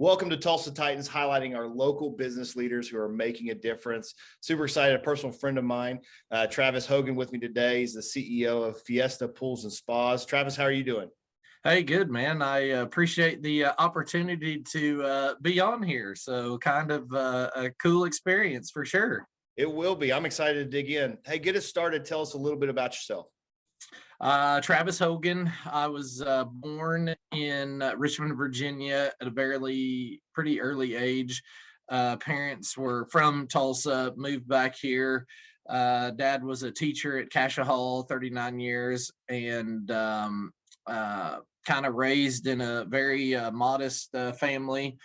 Welcome to Tulsa Titans, highlighting our local business leaders who are making a difference. Super excited. A personal friend of mine, Travis Hogan, with me today. He's the CEO of Fiesta Pools and Spas. Travis, how are you doing? Hey, good, man. I appreciate the opportunity to be on here. So, kind of a cool experience for sure. It will be. I'm excited to dig in. Hey, get us started. Tell us a little bit about yourself. Travis Hogan. I was born in Richmond, Virginia at a pretty early age. Parents were from Tulsa, moved back here. Dad was a teacher at Cassia Hall, 39 years, and kind of raised in a very modest family.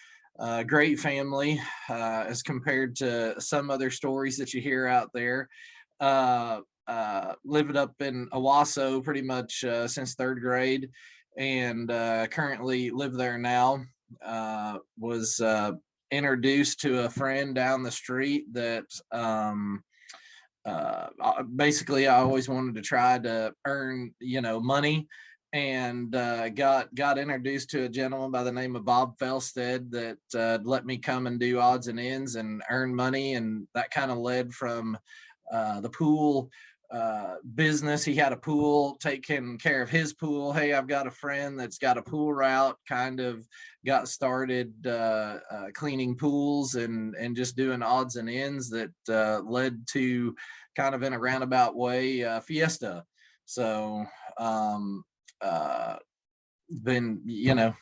Great family as compared to some other stories that you hear out there. Lived up in Owasso pretty much since third grade, and currently live there now. Was introduced to a friend down the street that basically I always wanted to try to earn, money, and got introduced to a gentleman by the name of Bob Felstead that let me come and do odds and ends and earn money, and that kind of led from the pool business. He had a pool, taking care of his pool. Hey, I've got a friend that's got a pool route. Kind of got started cleaning pools and just doing odds and ends that led to, kind of in a roundabout way, Fiesta. So been,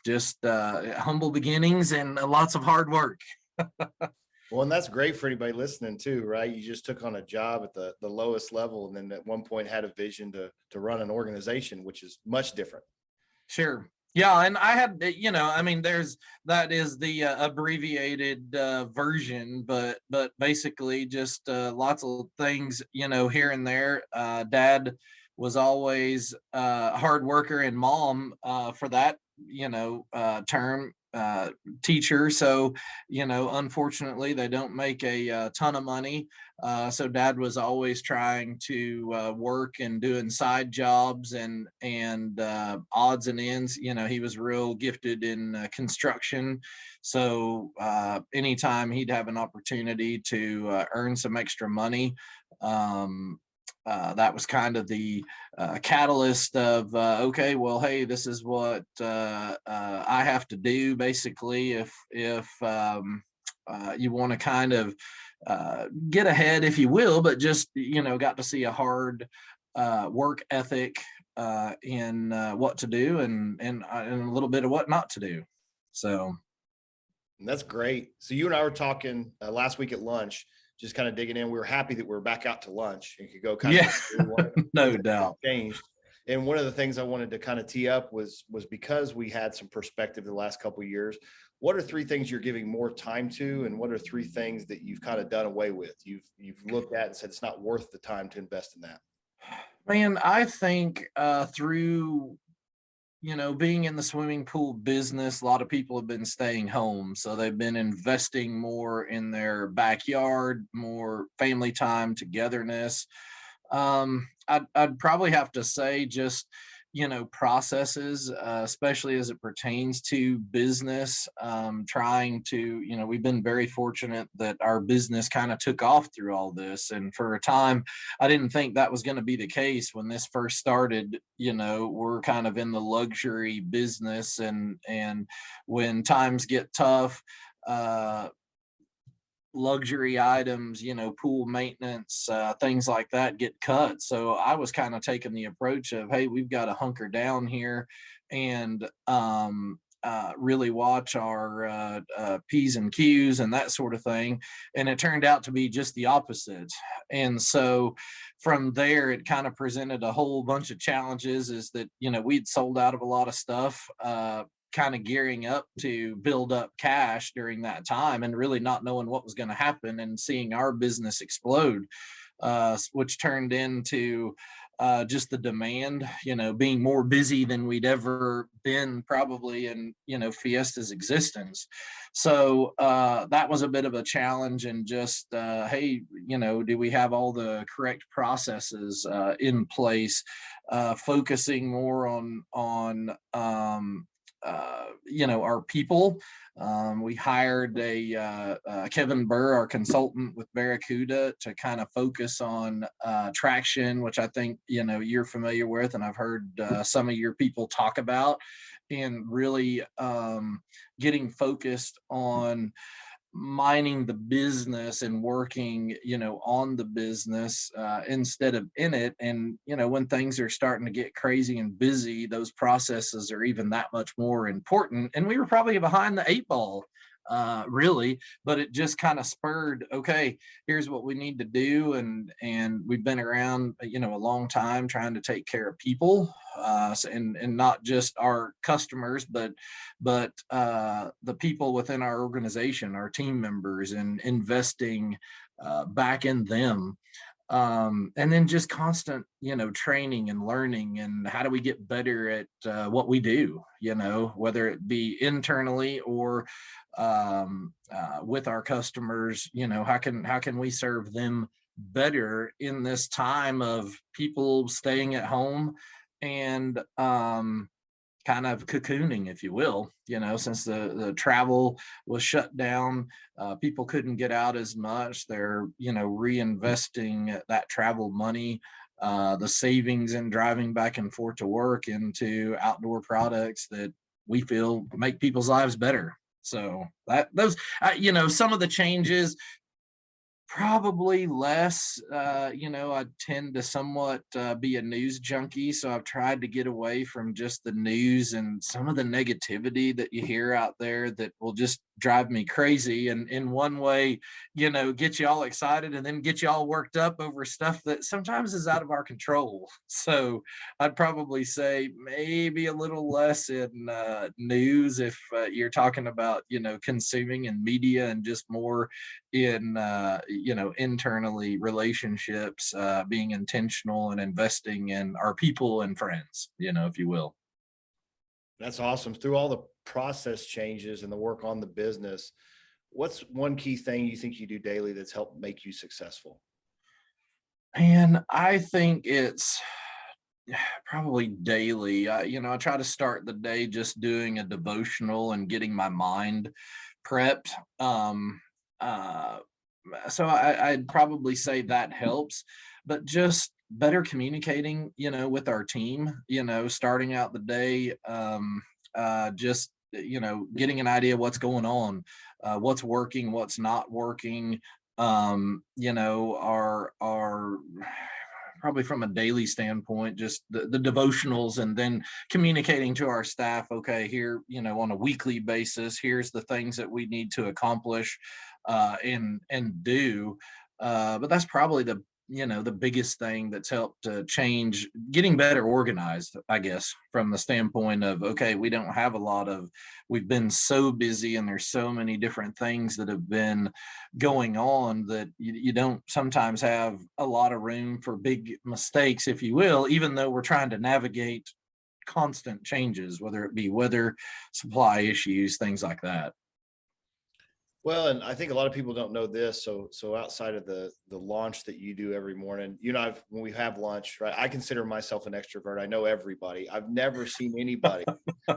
just humble beginnings and lots of hard work. Well, and that's great for anybody listening too, right? You just took on a job at the lowest level, and then at one point had a vision to run an organization, which is much different. Sure. Yeah, and I had, that is the abbreviated version, but basically just lots of things, here and there. Dad was always a hard worker, and mom, for that, term, teacher. So, unfortunately, they don't make a ton of money. So dad was always trying to work and doing side jobs and odds and ends. He was real gifted in construction. So anytime he'd have an opportunity to earn some extra money, that was kind of the catalyst of okay, well, hey, this is what I have to do, basically, if you want to kind of get ahead, if you will, but just got to see a hard work ethic in what to do and a little bit of what not to do. So that's great. So you and I were talking last week at lunch, just kind of digging in. We were happy that we were back out to lunch and could go kind of no doubt changed. And one of the things I wanted to kind of tee up was because we had some perspective the last couple of years. What are three things you're giving more time to, and what are three things that you've kind of done away with? You've looked at and said it's not worth the time to invest in that. Man, I think through being in the swimming pool business, a lot of people have been staying home. So they've been investing more in their backyard, more family time, togetherness. I'd probably have to say just, processes, especially as it pertains to business, trying to, we've been very fortunate that our business kind of took off through all this. And for a time, I didn't think that was going to be the case when this first started. We're kind of in the luxury business, and when times get tough, luxury items, pool maintenance, things like that get cut. So I was kind of taking the approach of, hey, we've got to hunker down here and really watch our P's and Q's and that sort of thing. And it turned out to be just the opposite. And so from there, it kind of presented a whole bunch of challenges. Is that, we'd sold out of a lot of stuff, kind of gearing up to build up cash during that time, and really not knowing what was going to happen, and seeing our business explode, which turned into just the demand, being more busy than we'd ever been probably in, Fiesta's existence. So that was a bit of a challenge, and just, hey, do we have all the correct processes in place, focusing more on our people. We hired Kevin Burr, our consultant with Barracuda, to kind of focus on traction, which I think you're familiar with, and I've heard some of your people talk about, and really getting focused on mining the business and working on the business instead of in it. And when things are starting to get crazy and busy, those processes are even that much more important. And we were probably behind the eight ball, really, but it just kind of spurred, okay, here's what we need to do. And we've been around a long time trying to take care of people, and not just our customers, but the people within our organization, our team members, and investing back in them. And then just constant training and learning, and how do we get better at what we do, whether it be internally or with our customers. How can we serve them better in this time of people staying at home and kind of cocooning, if you will, since the travel was shut down. People couldn't get out as much. They're reinvesting that travel money, the savings and driving back and forth to work, into outdoor products that we feel make people's lives better. So some of the changes, probably less. I tend to somewhat be a news junkie, so I've tried to get away from just the news and some of the negativity that you hear out there that will just drive me crazy, and in one way get you all excited and then get you all worked up over stuff that sometimes is out of our control. So I'd probably say maybe a little less in news, if you're talking about consuming and media, and just more in internally relationships, being intentional and investing in our people and friends, if you will. That's awesome. Through all the process changes and the work on the business, what's one key thing you think you do daily that's helped make you successful? And I think it's probably daily. I try to start the day just doing a devotional and getting my mind prepped. Uh, so I'd probably say that helps, but just better communicating, with our team, starting out the day, just, getting an idea what's going on, what's working, what's not working, our probably from a daily standpoint, just the devotionals, and then communicating to our staff, okay, here, on a weekly basis, here's the things that we need to accomplish and do. But that's probably the biggest thing that's helped to change, getting better organized, I guess, from the standpoint of, okay, we've been so busy, and there's so many different things that have been going on, that you don't sometimes have a lot of room for big mistakes, if you will, even though we're trying to navigate constant changes, whether it be weather, supply issues, things like that. Well, and I think a lot of people don't know this. So outside of the launch that you do every morning, when we have lunch, right? I consider myself an extrovert. I know everybody. I've never seen anybody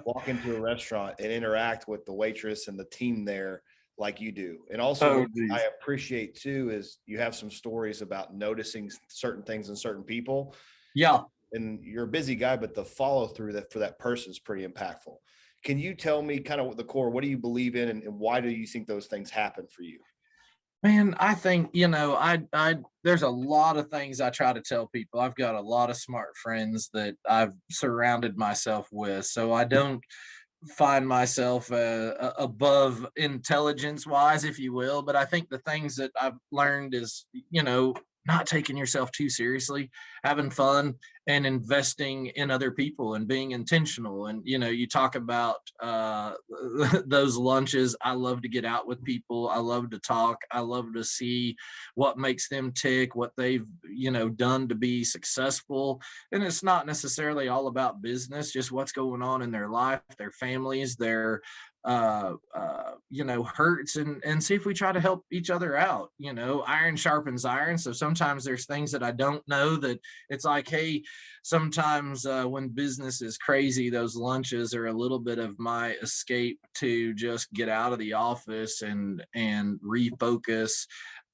walk into a restaurant and interact with the waitress and the team there like you do. And also, Oh, what I geez. appreciate too is you have some stories about noticing certain things in certain people. Yeah. And you're a busy guy, but the follow through that for that person is pretty impactful. Can you tell me kind of what the core, what do you believe in, and why do you think those things happen for you? Man, I think, I there's a lot of things I try to tell people. I've got a lot of smart friends that I've surrounded myself with, so I don't find myself above intelligence wise, if you will. But I think the things that I've learned is, not taking yourself too seriously, having fun, and investing in other people, and being intentional. And you talk about those lunches. I love to get out with people. I love to talk. I love to see what makes them tick, what they've done to be successful. And it's not necessarily all about business, just what's going on in their life, their families, their hurts, and see if we try to help each other out. Iron sharpens iron. So sometimes there's things that I don't know, that it's like, hey, sometimes when business is crazy, those lunches are a little bit of my escape to just get out of the office and refocus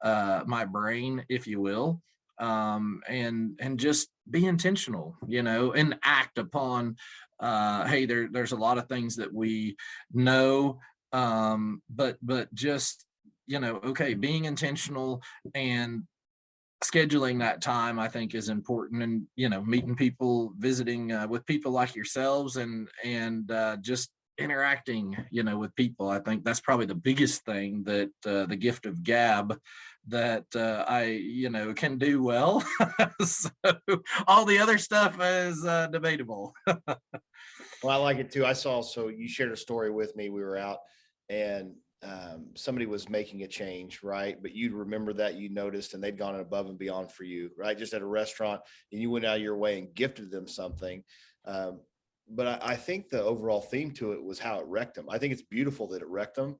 my brain, if you will, and just be intentional, and act upon. Hey, there's a lot of things that we know, but just okay, being intentional and scheduling that time, I think, is important. And meeting people, visiting with people like yourselves, and just interacting with people. I think that's probably the biggest thing that the gift of gab that I can do well. So all the other stuff is debatable. Well, I like it too. I saw, so you shared a story with me. We were out and somebody was making a change, right? But you'd remember that, you noticed, and they'd gone above and beyond for you, right? Just at a restaurant, and you went out of your way and gifted them something. But I think the overall theme to it was how it wrecked them. I think it's beautiful that it wrecked them,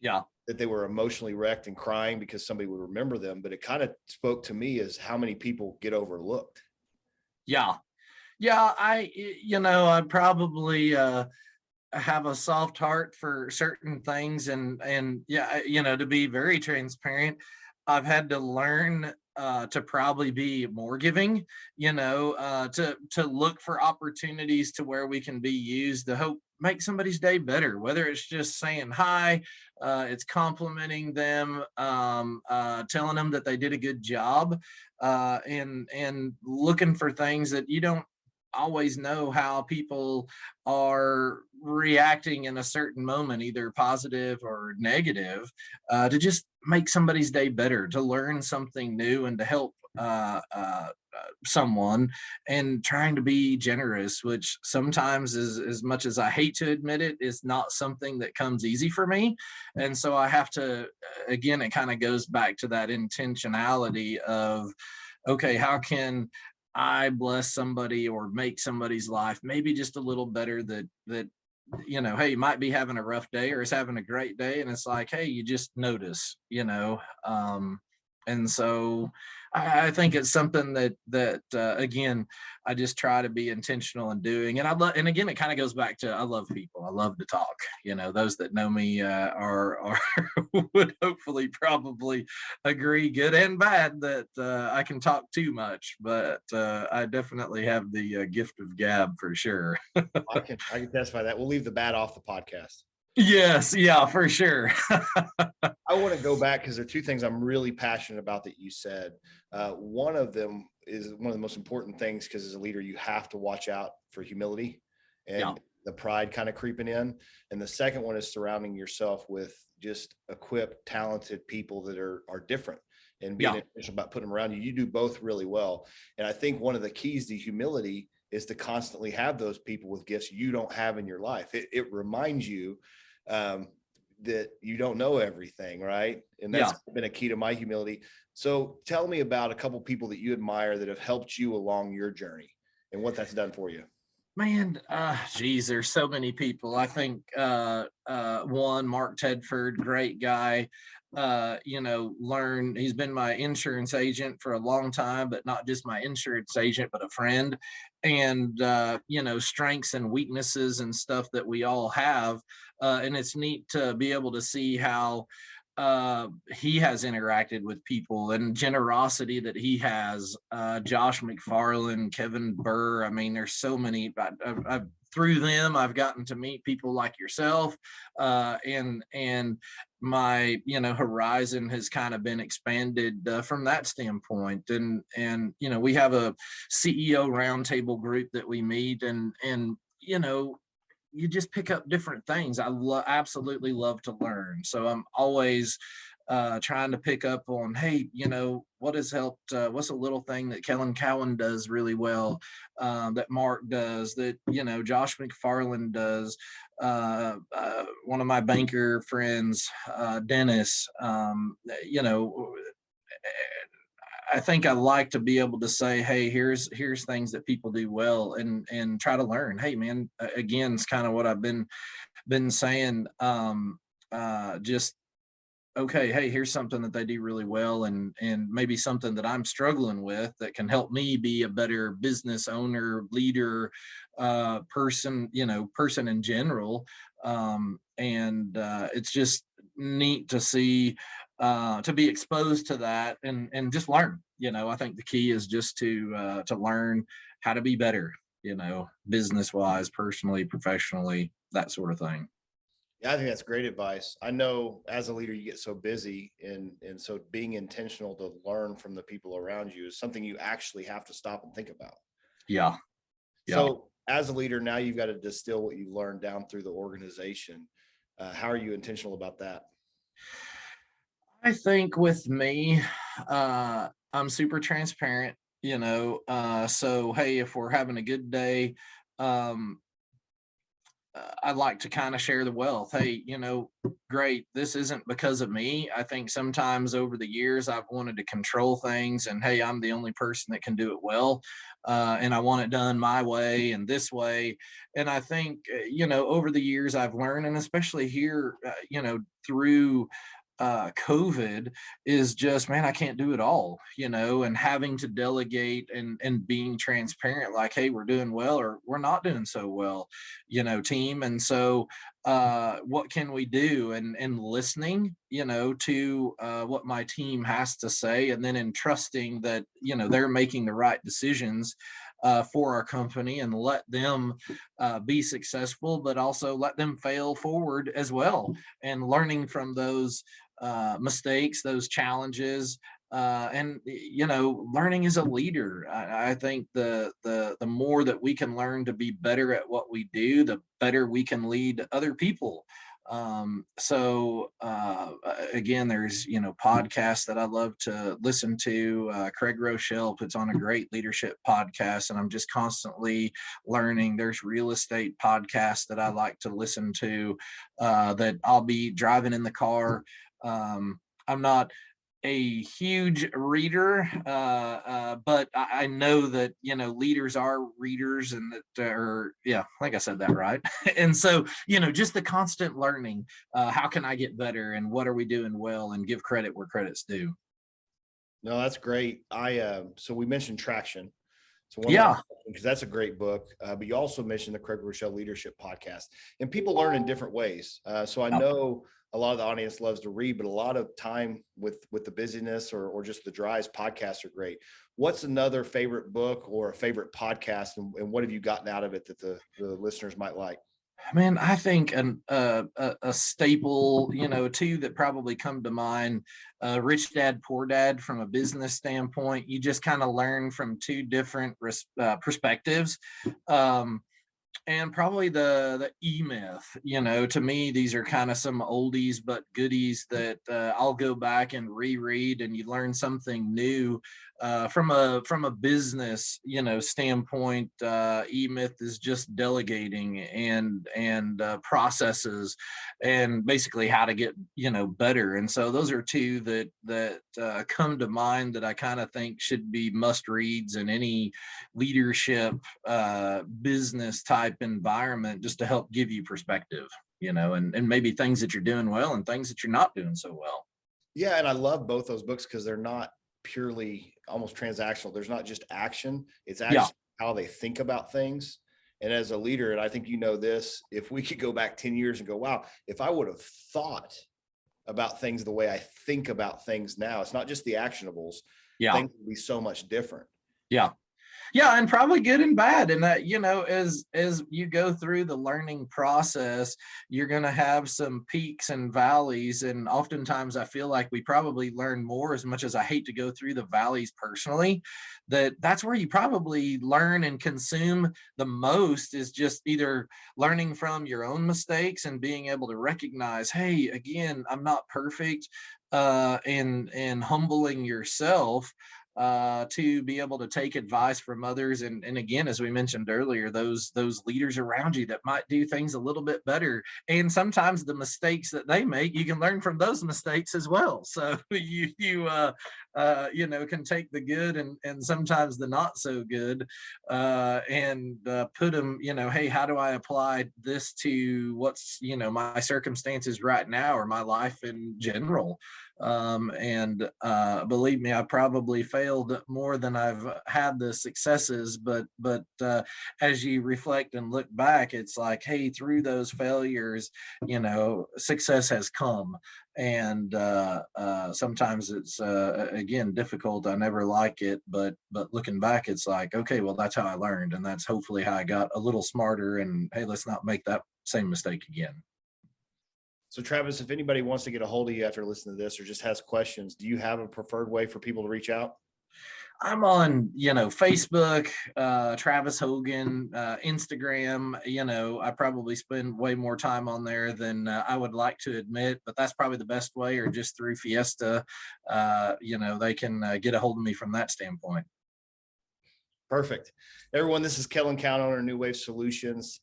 Yeah. that they were emotionally wrecked and crying because somebody would remember them. But it kind of spoke to me as how many people get overlooked. Yeah. Yeah. I probably have a soft heart for certain things, and yeah, to be very transparent, I've had to learn to probably be more giving, to look for opportunities to where we can be used to help make somebody's day better, whether it's just saying hi, it's complimenting them, telling them that they did a good job, and looking for things that you don't always know how people are reacting in a certain moment, either positive or negative, to just make somebody's day better, to learn something new, and to help someone, and trying to be generous, which sometimes is, as much as I hate to admit it, is not something that comes easy for me. And so I have to, again, it kind of goes back to that intentionality of, okay, how can I bless somebody or make somebody's life maybe just a little better, that hey, you might be having a rough day or is having a great day, and it's like, hey, you just notice, and so I think it's something that again, I just try to be intentional in doing. And I love, and again, it kind of goes back to, I love people. I love to talk. Those that know me are would hopefully probably agree, good and bad, that I can talk too much, but I definitely have the gift of gab for sure. I can testify that. We'll leave the bad off the podcast. Yes, yeah, for sure. I want to go back because there are two things I'm really passionate about that you said. One of them is one of the most important things, because as a leader, you have to watch out for humility and Yeah. the pride kind of creeping in. And the second one is surrounding yourself with just equipped, talented people that are different, and being Yeah. intentional about putting them around you. You do both really well. And I think one of the keys to humility is to constantly have those people with gifts you don't have in your life. It reminds you um, that you don't know everything, right? And that's Yeah. been a key to my humility. So tell me about a couple people that you admire that have helped you along your journey and what that's done for you. Man, geez, there's so many people. I think one, Mark Tedford, great guy. He's been my insurance agent for a long time, but not just my insurance agent, but a friend. And strengths and weaknesses and stuff that we all have. And it's neat to be able to see how he has interacted with people, and generosity that he has. Josh McFarland, Kevin Burr. I mean, there's so many. Through them, I've gotten to meet people like yourself, and my horizon has kind of been expanded from that standpoint. And we have a CEO roundtable group that we meet, and you just pick up different things. I absolutely love to learn. So I'm always trying to pick up on, hey, what has helped? What's a little thing that Kellen Cowan does really well, that Mark does, that, Josh McFarland does, one of my banker friends, Dennis, I think I like to be able to say, hey, here's things that people do well, and try to learn. Hey, man, again, it's kind of what I've been been saying, just, okay, hey, here's something that they do really well, and maybe something that I'm struggling with that can help me be a better business owner, leader, person, person in general. And it's just neat to see, to be exposed to that, and just learn. I think the key is just to learn how to be better, business wise, personally, professionally, that sort of thing. Yeah, I think that's great advice. I know as a leader, you get so busy, and so being intentional to learn from the people around you is something you actually have to stop and think about. Yeah. Yeah. So as a leader, now you've got to distill what you learned down through the organization. How are you intentional about that? I think with me, I'm super transparent, so hey, if we're having a good day, um, I like to kind of share the wealth. Hey, great. This isn't because of me. I think sometimes over the years I've wanted to control things, and hey, I'm the only person that can do it well, and I want it done my way and this way. And I think over the years I've learned, and especially here, through COVID, is just, man, I can't do it all, and having to delegate, and being transparent, like, hey, we're doing well or we're not doing so well, team. And so what can we do? And listening, to what my team has to say, and then entrusting that, they're making the right decisions for our company, and let them be successful, but also let them fail forward as well, and learning from those mistakes, those challenges. And learning as a leader, I think the more that we can learn to be better at what we do, the better we can lead other people. So again, there's podcasts that I love to listen to. Craig Rochelle puts on a great leadership podcast, and I'm just constantly learning. There's real estate podcasts that I like to listen to, that I'll be driving in the car. I'm not a huge reader, but I know that leaders are readers, and that are, yeah, I think I said that right. And so just the constant learning. How can I get better, and what are we doing well, and give credit where credit's due. No, that's great. So we mentioned Traction. So one last Yeah. question, because that's a great book. But you also mentioned the Craig Rochelle Leadership Podcast, and people learn in different ways. So I Yeah. know a lot of the audience loves to read, but a lot of time with the busyness, or just the drives, podcasts are great. What's another favorite book or a favorite podcast, and what have you gotten out of it that the listeners might like? Man, I think a staple, two that probably come to mind, Rich Dad Poor Dad. From a business standpoint, you just kind of learn from two different perspectives. Um, and probably the E-Myth. To me, these are kind of some oldies but goodies that I'll go back and reread, and you learn something new from a business standpoint. E-Myth is just delegating, and processes, and basically how to get better. And so those are two that come to mind, that I kind of think should be must reads in any leadership, business type environment, just to help give you perspective, and maybe things that you're doing well, and things that you're not doing so well. Yeah, and I love both those books because they're not purely almost transactional. There's not just action; it's Yeah. actually how they think about things. And as a leader, and I think this, if we could go back 10 years and go, wow, if I would have thought about things the way I think about things now, it's not just the actionables, Yeah. things would be so much different. Yeah. Yeah, and probably good and bad. And that, as you go through the learning process, you're going to have some peaks and valleys. And oftentimes I feel like we probably learn more, as much as I hate to go through the valleys personally, that's where you probably learn and consume the most, is just either learning from your own mistakes, and being able to recognize, hey, again, I'm not perfect, and humbling yourself, to be able to take advice from others. And again, as we mentioned earlier, those leaders around you that might do things a little bit better, and sometimes the mistakes that they make, you can learn from those mistakes as well. So can take the good and sometimes the not so good, and put them, hey, how do I apply this to what's, my circumstances right now or my life in general? And believe me, I probably failed more than I've had the successes, but as you reflect and look back, it's like, hey, through those failures, success has come. And sometimes it's again difficult. I never like it, but looking back, it's like, okay, well, that's how I learned, and that's hopefully how I got a little smarter. And hey, let's not make that same mistake again. So Travis, if anybody wants to get a hold of you after listening to this or just has questions, do you have a preferred way for people to reach out? I'm on, Facebook, Travis Hogan, Instagram. I probably spend way more time on there than I would like to admit, but that's probably the best way, or just through Fiesta. They can get a hold of me from that standpoint. Perfect. Everyone, this is Kellen Count, owner of New Wave Solutions.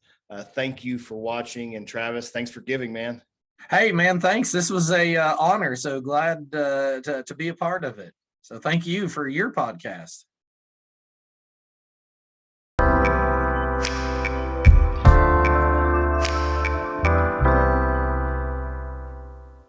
Thank you for watching. And Travis, thanks for giving, man. Hey, man, thanks. This was a honor. So glad to be a part of it. So thank you for your podcast.